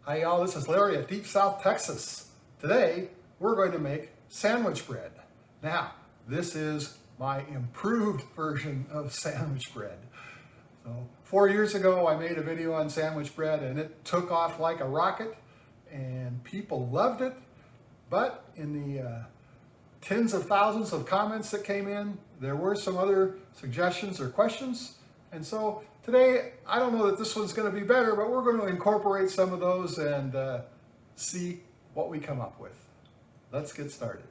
Hi y'all, this is Larry at Deep South Texas. Today we're going to make sandwich bread. Now this is my improved version of sandwich bread. So 4 years ago I made a video on sandwich bread and it took off like a rocket and people loved it, but in the tens of thousands of comments that came in, there were some other suggestions or questions. And so today, I don't know that this one's going to be better, but we're going to incorporate some of those and see what we come up with. Let's get started.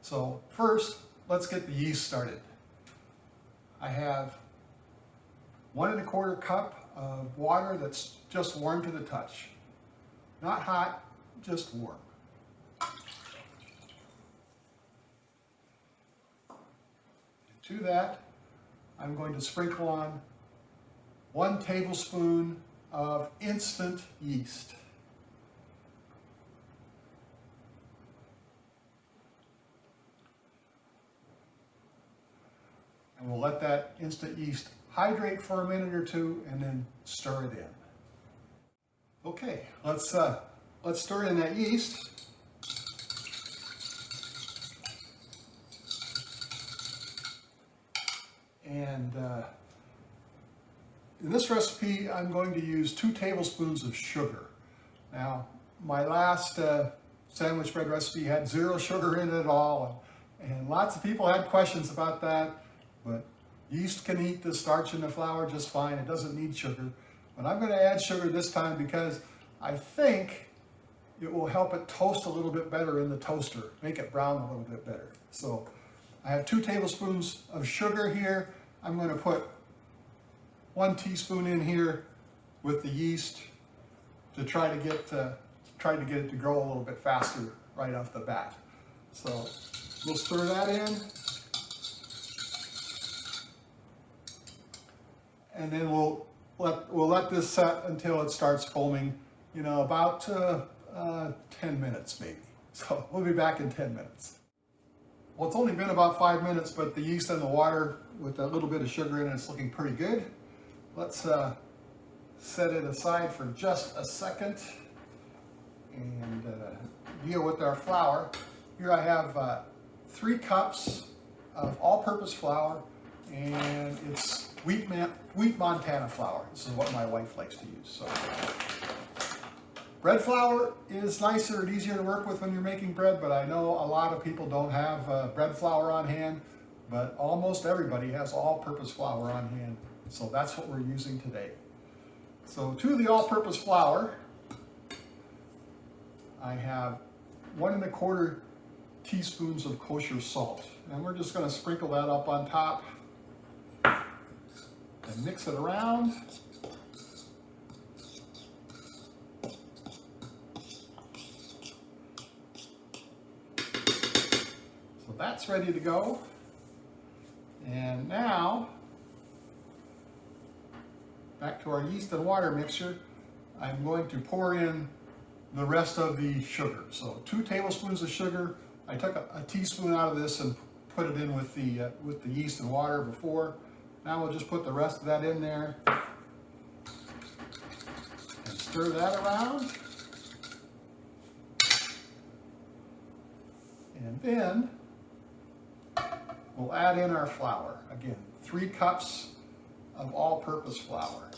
So first, let's get the yeast started. I have 1 1/4 cup of water that's just warm to the touch. Not hot, just warm. To that, I'm going to sprinkle on 1 tablespoon of instant yeast. And we'll let that instant yeast hydrate for a minute or two and then stir it in. Okay, let's stir in that yeast. And in this recipe, I'm going to use 2 tablespoons of sugar. Now, my last sandwich bread recipe had 0 sugar in it at all, and lots of people had questions about that, but yeast can eat the starch in the flour just fine. It doesn't need sugar. But I'm going to add sugar this time because I think it will help it toast a little bit better in the toaster, make it brown a little bit better. So I have 2 tablespoons of sugar here. I'm going to put 1 teaspoon in here with the yeast to try to get it to grow a little bit faster right off the bat. So we'll stir that in, and then we'll let this set until it starts foaming. You know, about 10 minutes maybe. So we'll be back in 10 minutes. Well, it's only been about 5 minutes, but the yeast and the water with a little bit of sugar in it is looking pretty good. Let's set it aside for just a second and deal with our flour. Here I have 3 cups of all-purpose flour, and it's wheat Montana flour. This is what my wife likes to use. So bread flour is nicer and easier to work with when you're making bread, but I know a lot of people don't have bread flour on hand, but almost everybody has all-purpose flour on hand, so that's what we're using today. So to the all-purpose flour, I have 1 1/4 teaspoons of kosher salt, and we're just going to sprinkle that up on top and mix it around. That's ready to go. And now, back to our yeast and water mixture, I'm going to pour in the rest of the sugar. So 2 tablespoons of sugar. I took a teaspoon out of this and put it in with the yeast and water before. Now we'll just put the rest of that in there and stir that around. And then we'll add in our flour. Again, 3 cups of all-purpose flour.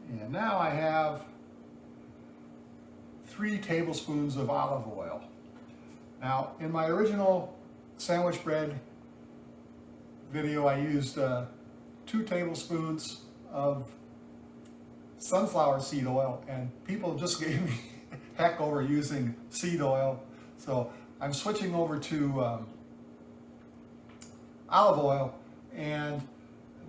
And now I have 3 tablespoons of olive oil. Now, in my original sandwich bread video, I used 2 tablespoons of sunflower seed oil, and people just gave me heck over using seed oil. So I'm switching over to olive oil, and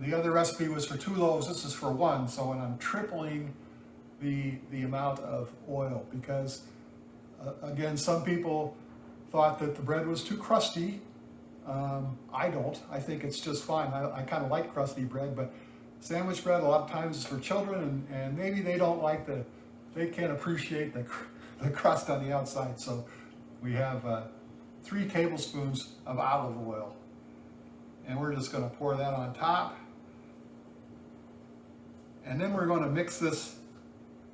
the other recipe was for 2 loaves. This is for 1, so when I'm tripling the amount of oil, because again, some people thought that the bread was too crusty. I don't. I think it's just fine. I kind of like crusty bread, but sandwich bread a lot of times is for children, and maybe they don't like they can't appreciate the crust on the outside. So we have 3 tablespoons of olive oil. And we're just going to pour that on top. And then we're going to mix this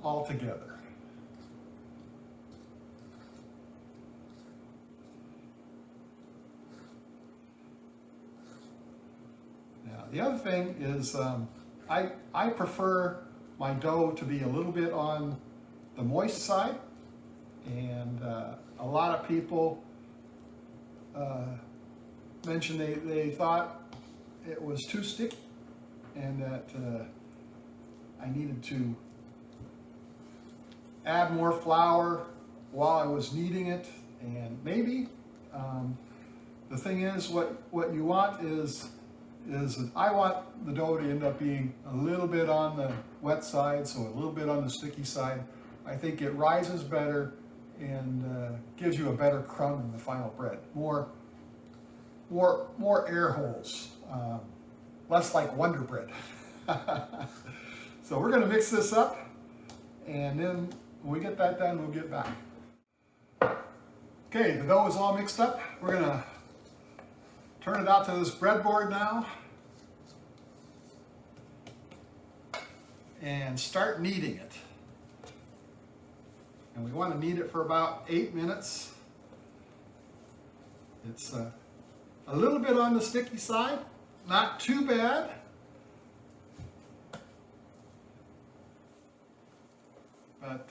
all together. Now, the other thing is I prefer my dough to be a little bit on the moist side. And a lot of people mentioned they thought it was too sticky and that I needed to add more flour while I was kneading it. And maybe the thing is what you want is I want the dough to end up being a little bit on the wet side, so a little bit on the sticky side. I think it rises better and gives you a better crumb in the final bread. More air holes, less like Wonder Bread. So we're going to mix this up, and then when we get that done, we'll get back. Okay, the dough is all mixed up. We're going to turn it out to this breadboard now and start kneading it. And we want to knead it for about 8 minutes. It's a little bit on the sticky side, not too bad. But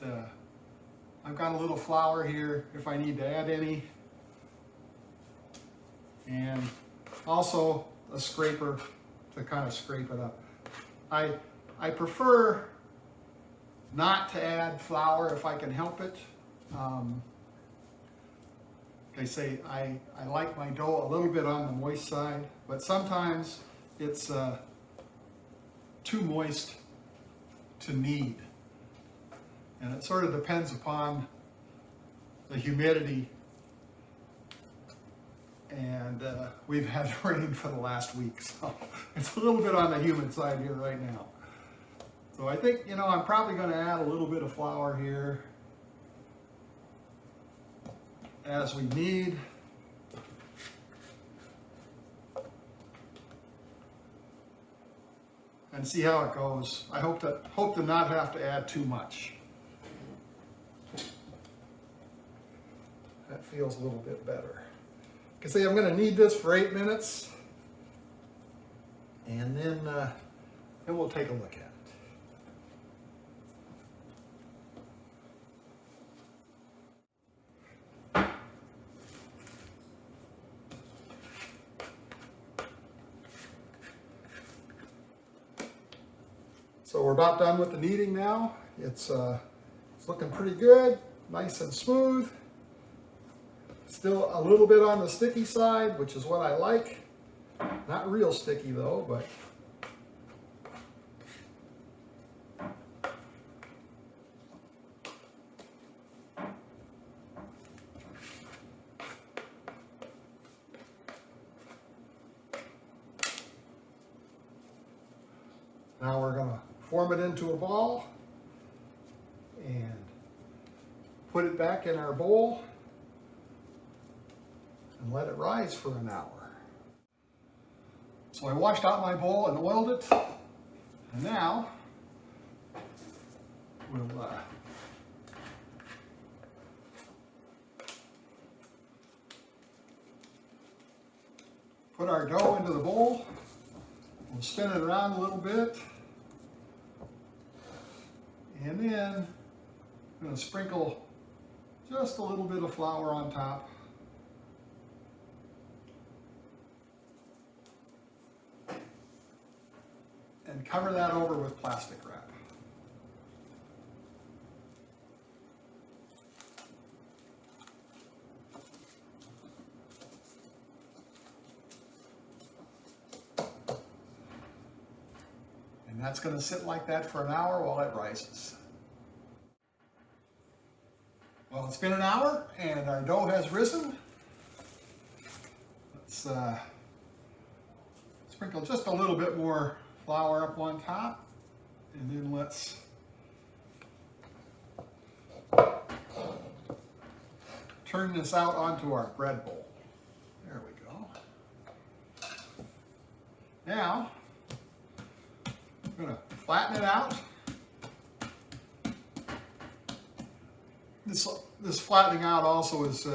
I've got a little flour here if I need to add any. And also a scraper to kind of scrape it up. I prefer not to add flour if I can help it. Like I say, I like my dough a little bit on the moist side, but sometimes it's too moist to knead. And it sort of depends upon the humidity. And we've had rain for the last week, so it's a little bit on the humid side here right now. So I think, I'm probably going to add a little bit of flour here as we knead. And see how it goes. I hope to not have to add too much. That feels a little bit better. Because see, I'm going to knead this for 8 minutes, and then we'll take a look at it. So we're about done with the kneading now. It's looking pretty good, nice and smooth. Still a little bit on the sticky side, which is what I like. Not real sticky though, but now we're going to form it into a ball and put it back in our bowl and let it rise for an hour. So I washed out my bowl and oiled it, and now we'll put our dough into the bowl. We'll spin it around a little bit, and then I'm going to sprinkle just a little bit of flour on top. And cover that over with plastic wrap. And that's going to sit like that for an hour while it rises. Well, it's been an hour and our dough has risen. Let's sprinkle just a little bit more flour up on top, and then let's turn this out onto our bread bowl. There we go. Now, I'm going to flatten it out. This flattening out also is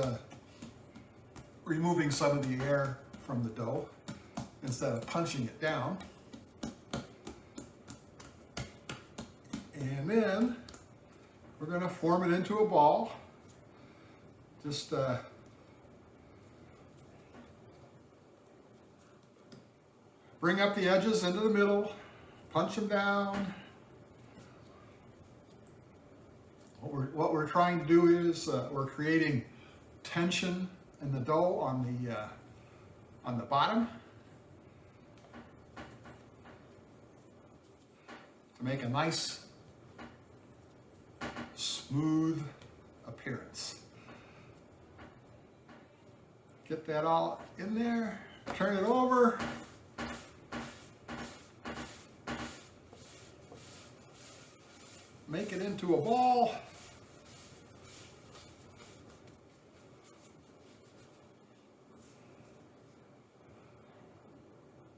removing some of the air from the dough instead of punching it down. And then we're going to form it into a ball. Just bring up the edges into the middle, punch them down. What we're trying to do is we're creating tension in the dough on the bottom to make a nice smooth appearance. Get that all in there, turn it over. Make it into a ball.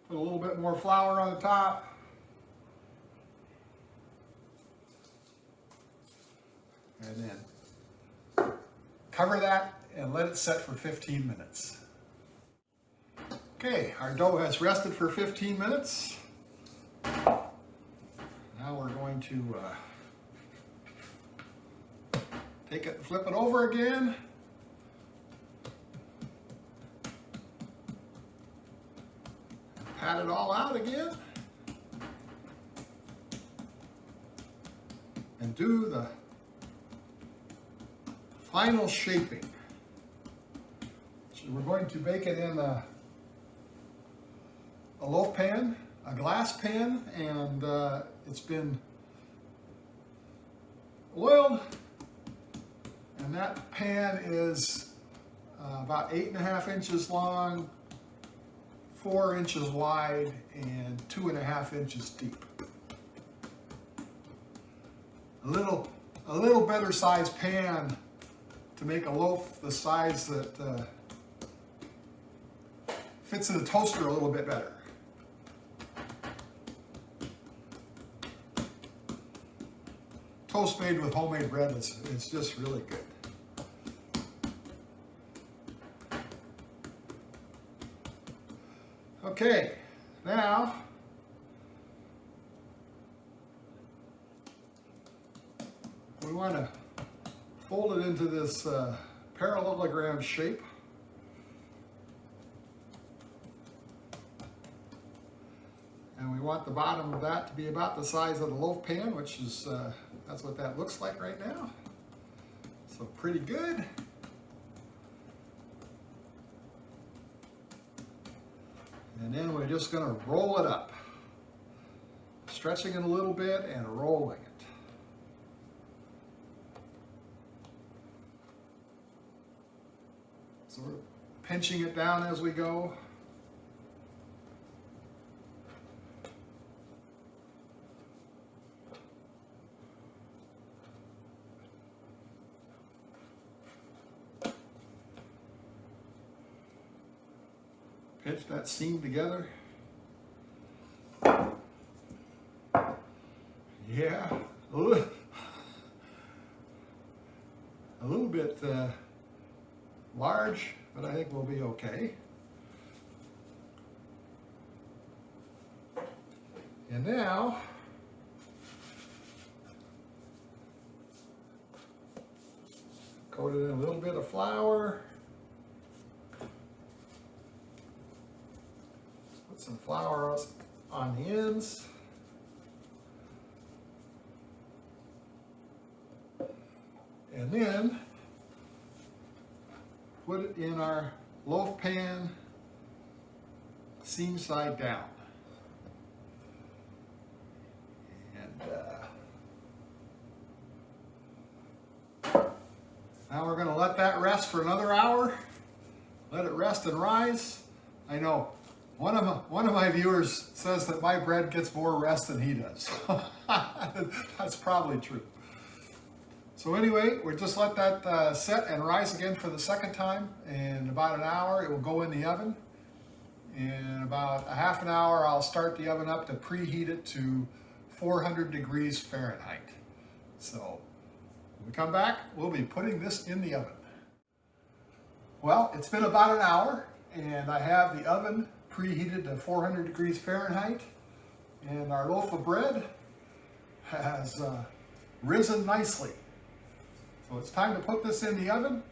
Put a little bit more flour on the top. And then cover that and let it set for 15 minutes. Okay, our dough has rested for 15 minutes. Now we're going to take it and flip it over again. Pat it all out again. And do the final shaping. So we're going to bake it in a loaf pan, a glass pan, and it's been oiled. And that pan is about 8.5 inches long, 4 inches wide, and 2.5 inches deep. A little better sized pan to make a loaf the size that fits in the toaster a little bit better. Toast made with homemade bread is just really good. Okay, now we want to fold it into this parallelogram shape. And we want the bottom of that to be about the size of the loaf pan, which is, that's what that looks like right now. So pretty good. And then we're just going to roll it up, stretching it a little bit and rolling it. So we're pinching it down as we go. Pinch that seam together. Yeah, a little bit large, but I think we'll be okay. And now, coat it in a little bit of flour. Put some flour on the ends. And then put it in our loaf pan, seam side down. And now we're going to let that rest for another hour. Let it rest and rise. I know one of my viewers says that my bread gets more rest than he does. That's probably true. So anyway, we'll just let that set and rise again for the second time. In about an hour, it will go in the oven. In about a half an hour, I'll start the oven up to preheat it to 400 degrees Fahrenheit. So when we come back, we'll be putting this in the oven. Well, it's been about an hour, and I have the oven preheated to 400 degrees Fahrenheit, and our loaf of bread has risen nicely. So it's time to put this in the oven,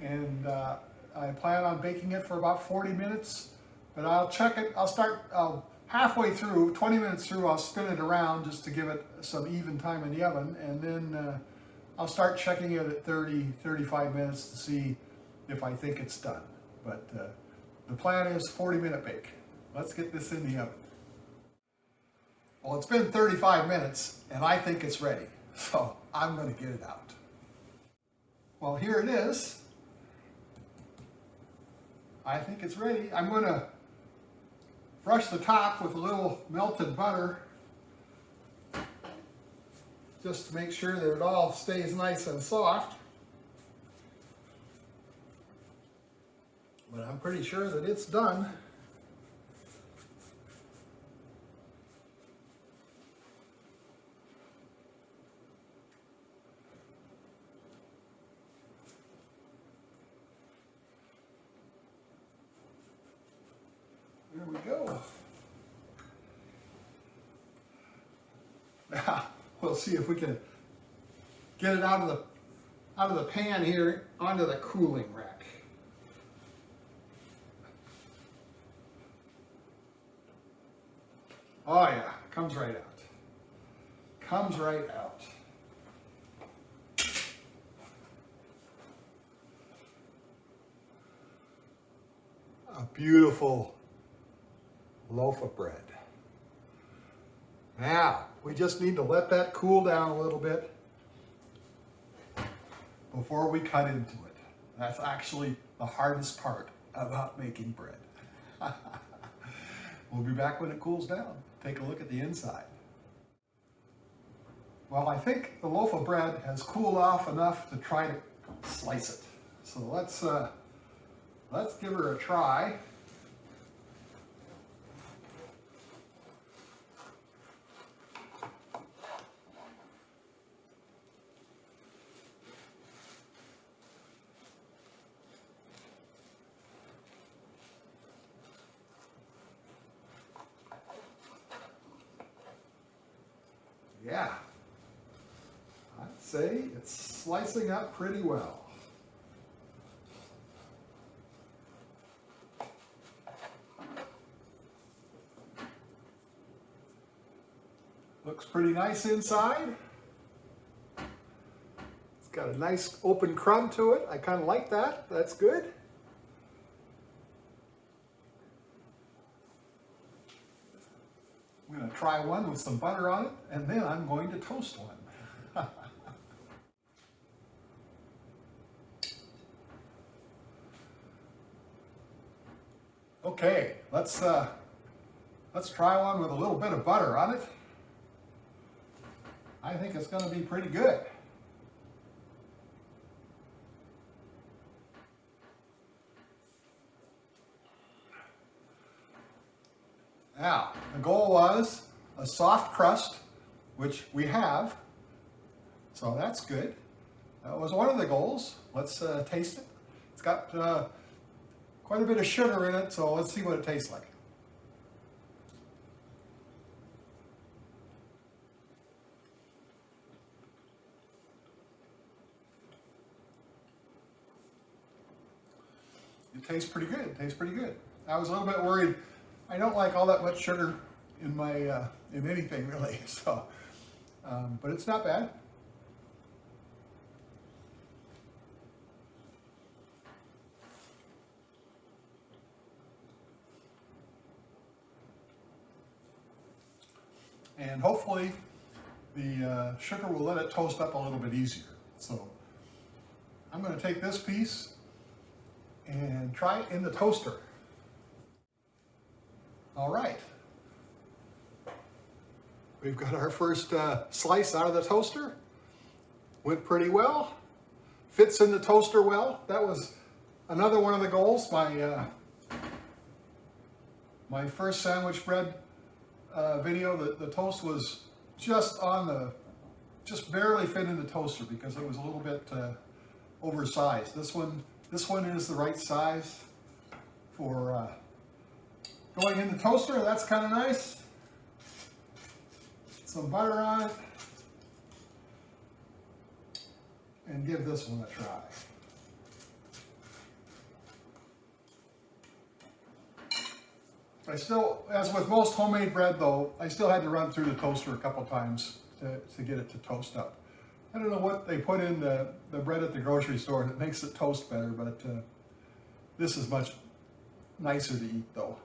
and I plan on baking it for about 40 minutes, but I'll check it. I'll halfway through, 20 minutes through, I'll spin it around just to give it some even time in the oven, and then I'll start checking it at 30, 35 minutes to see if I think it's done. But the plan is 40-minute bake. Let's get this in the oven. Well, it's been 35 minutes, and I think it's ready, so I'm going to get it out. Well, here it is. I think it's ready. I'm going to brush the top with a little melted butter just to make sure that it all stays nice and soft. But I'm pretty sure that it's done. There we go. Now we'll see if we can get it out of the pan here onto the cooling rack. Oh yeah, comes right out. Comes right out. A beautiful loaf of bread. Now, we just need to let that cool down a little bit before we cut into it. That's actually the hardest part about making bread. We'll be back when it cools down. Take a look at the inside. Well, I think the loaf of bread has cooled off enough to try to slice it. So let's give her a try. Yeah, I'd say it's slicing up pretty well. Looks pretty nice inside. It's got a nice open crumb to it. I kind of like that. That's good. I'm going to try one with some butter on it, and then I'm going to toast one. Okay, let's try one with a little bit of butter on it. I think it's going to be pretty good. Now, the goal was a soft crust, which we have, so that's good. That was one of the goals. Let's taste it. It's got quite a bit of sugar in it, so let's see what it tastes like. It tastes pretty good. It tastes pretty good. I was a little bit worried. I don't like all that much sugar in my in anything really, so but it's not bad. And hopefully the sugar will let it toast up a little bit easier. So I'm going to take this piece and try it in the toaster. All right. We've got our first slice out of the toaster. Went pretty well. Fits in the toaster well. That was another one of the goals. My My first sandwich bread video, the toast was just barely fit in the toaster because it was a little bit oversized. This one is the right size for going in the toaster. That's kind of nice. Some butter on it, and give this one a try. I still, as with most homemade bread though, I still had to run through the toaster a couple times to get it to toast up. I don't know what they put in the bread at the grocery store that makes it toast better, but this is much nicer to eat though.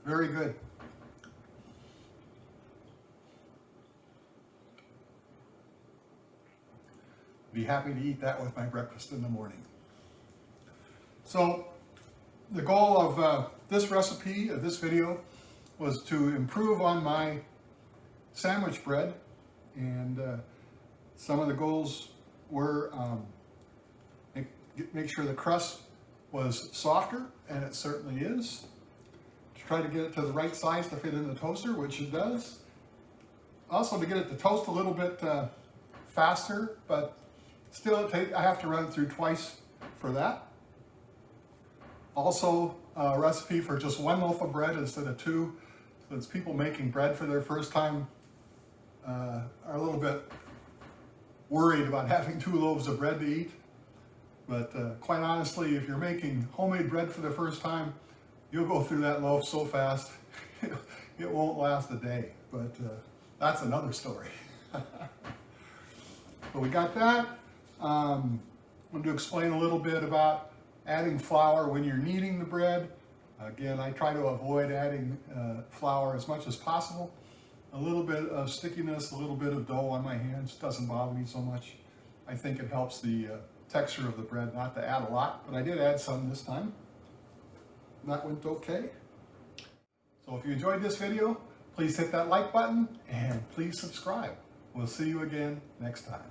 Very good. Be happy to eat that with my breakfast in the morning. So the goal of this recipe, of this video, was to improve on my sandwich bread, and some of the goals were make sure the crust was softer, and it certainly is. Try to get it to the right size to fit in the toaster, which it does. Also to get it to toast a little bit faster, but still I have to run it through twice for that. Also a recipe for just one loaf of bread instead of two. So it's people making bread for their first time are a little bit worried about having 2 loaves of bread to eat. But quite honestly, if you're making homemade bread for the first time, you'll go through that loaf so fast, it won't last a day, but that's another story. So we got that. I'm going to explain a little bit about adding flour when you're kneading the bread. Again, I try to avoid adding flour as much as possible. A little bit of stickiness, a little bit of dough on my hands doesn't bother me so much. I think it helps the texture of the bread not to add a lot, but I did add some this time. That went okay. So if you enjoyed this video, please hit that like button and please subscribe. We'll see you again next time.